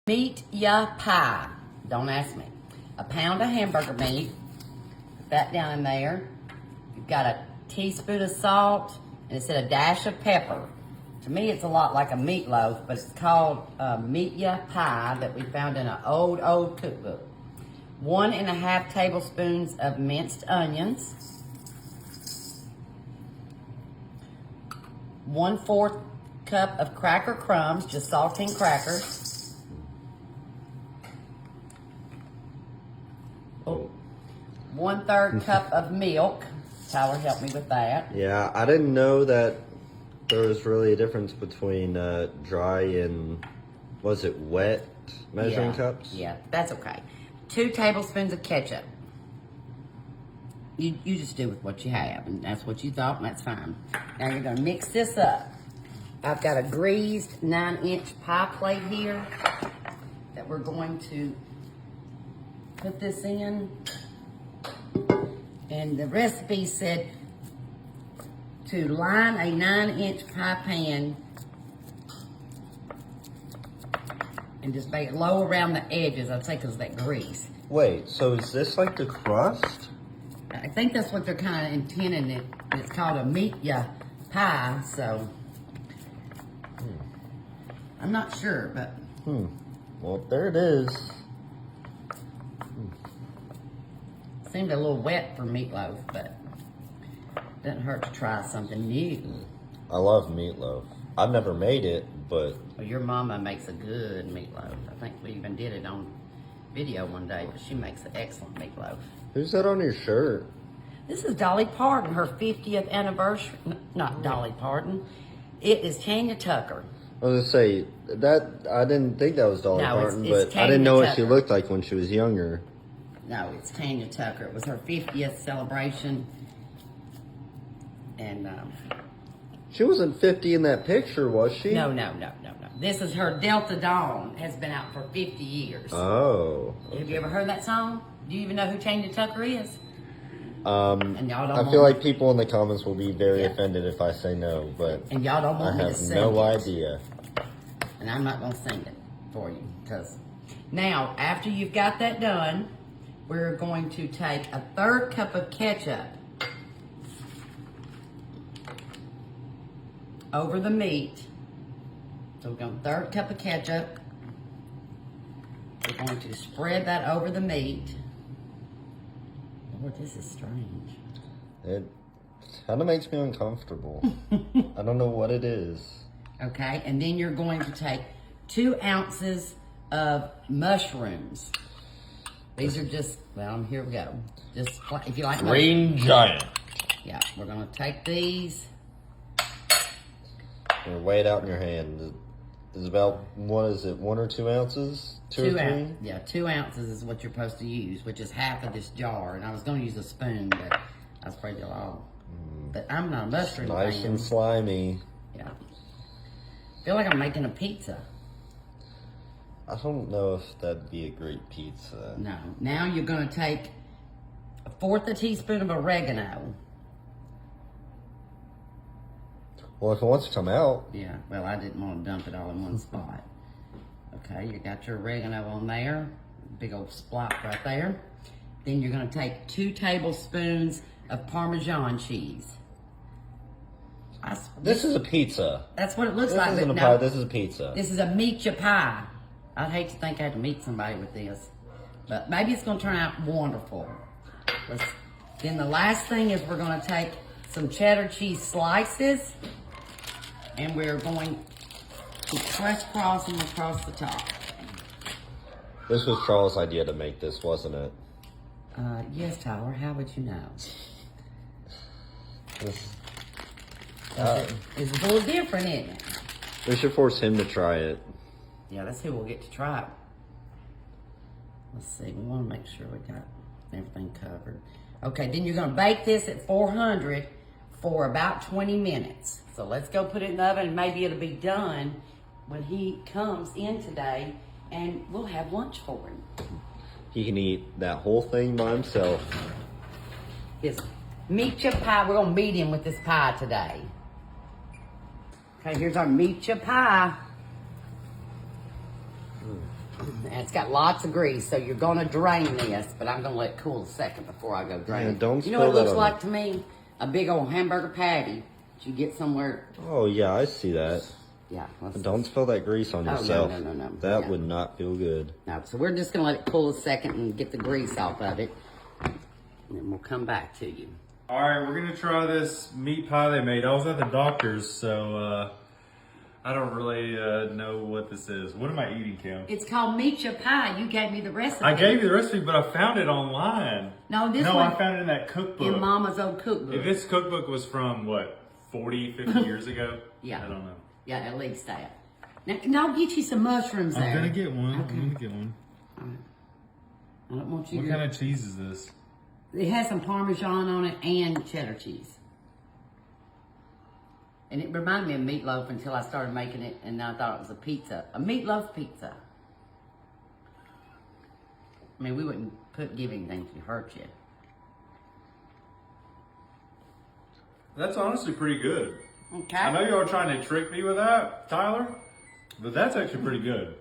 Meat ya pie. Don't ask me. A pound of hamburger meat. Put that down in there. You've got a teaspoon of salt, and it said a dash of pepper. To me, it's a lot like a meatloaf, but it's called meat ya pie that we found in an old cookbook. 1.5 tablespoons of minced onions. 1/4 cup of cracker crumbs, just saltine crackers. 1/3 cup of milk. Tyler helped me with that. Yeah, I didn't know that there was really a difference between dry and, was it wet measuring cups? Yeah, that's okay. 2 tablespoons of ketchup. You just do with what you have, and that's what you thought, and that's fine. Now you're gonna mix this up. I've got a greased 9-inch pie plate here that we're going to put this in. And the recipe said to line a 9-inch pie pan and just make it low around the edges, I'd say, because of that grease. Wait, so is this like the crust? I think that's what they're kind of intending it. It's called a meat ya pie, so I'm not sure, but Well, there it is. seemed a little wet for meatloaf, but doesn't hurt to try something new. I love meatloaf. I've never made it, but Well, your mama makes a good meatloaf. I think we even did it on video one day, but she makes an excellent meatloaf. who's that on your shirt? This is Dolly Parton, her 50th anniversary. Not Dolly Parton. It is Tanya Tucker. I was gonna say that I didn't think that was Dolly No, Parton, it's but I didn't know what she Tucker. looked like when she was younger. No, it's Tanya Tucker. It was her 50th celebration. And, She wasn't 50 in that picture, was she? no. This is her Delta Dawn. Has been out for 50 years. Oh. Have you ever heard that song? Do you even know who Tanya Tucker is? And y'all don't I want feel me- like people in the comments will be very Yeah. offended if I say no, but And y'all don't I want me to have sing no it. idea. And I'm not going to sing it for you. Because now, after you've got that done, we're going to take a 1/3 cup of ketchup over the meat. So we're going to 1/3 cup of ketchup. We're going to spread that over the meat. Lord, this is strange. It kind of makes me uncomfortable. I don't know what it is. Okay, and then you're going to take 2 ounces of mushrooms. These are just, well, here we go. Just, if you like Green Giant. Yeah, we're going to take these. Or weigh it out in your hand. It's about, what is it, 1 or 2 ounces? 2 or 3? Yeah, 2 ounces is what you're supposed to use, which is half of this jar. And I was going to use a spoon, but I was afraid you'll all. But I'm not a mushroom Nice fan. and slimy. Yeah. Feel like I'm making a pizza. I don't know if that'd be a great pizza. No. Now you're going to take 1/4 teaspoon of oregano. Well, if it wants to come out. Yeah, well, I didn't want to dump it all in one spot. Okay, you got your oregano on there. Big old splot right there. Then you're going to take 2 tablespoons of Parmesan cheese. This is a pizza. That's what it looks This like. isn't but a no, pie, this is a pizza. This is a meat ya pie. I'd hate to think I had to meet somebody with this. But maybe it's going to turn out wonderful. Then the last thing is we're going to take some cheddar cheese slices. And we're going to crisscross them across the top. This was Charles' idea to make this, wasn't it? Yes, Tyler. How would you know? This, It's a little different, isn't it? we should force him to try it. Yeah, let's see. We'll get to try it. Let's see. We want to make sure we got everything covered. Okay, then you're going to bake this at 400 for about 20 minutes. So let's go put it in the oven, and maybe it'll be done when he comes in today, and we'll have lunch for him. He can eat that whole thing by himself. This meat ya pie. We're going to meet him with this pie today. Okay, here's our meat ya pie. And it's got lots of grease, so you're gonna drain this, but I'm gonna let it cool a second before I go drain Yeah, it. don't You know what it spill looks that on like to me? A big old hamburger patty that you get somewhere. Oh yeah, I see that. Yeah. Don't spill that grease on Oh, no, yourself. no. That Yeah. would not feel good. No, so we're just gonna let it cool a second and get the grease off of it. And then we'll come back to you. All right, we're gonna try this meat pie they made. I was at the doctor's, so I don't really know what this is. What am I eating, Kim? It's called Meat Your Pie. You gave me the recipe. I gave you the recipe, but I found it online. No, this No, one I found it in that cookbook. in Mama's old cookbook. If this cookbook was from, what, 40, 50 years ago? Yeah. I don't know. Yeah, at least that. Now, I'll get you some mushrooms there. I'm gonna get one. Okay. I'm gonna get one. I don't want you What to. kind of cheese is this? It has some Parmesan on it and cheddar cheese. And it reminded me of meatloaf until I started making it, and I thought it was a pizza. A meatloaf pizza. I mean, we wouldn't give anything to hurt you. That's honestly pretty good. Okay. I know y'all are trying to trick me with that, Tyler, but that's actually pretty good.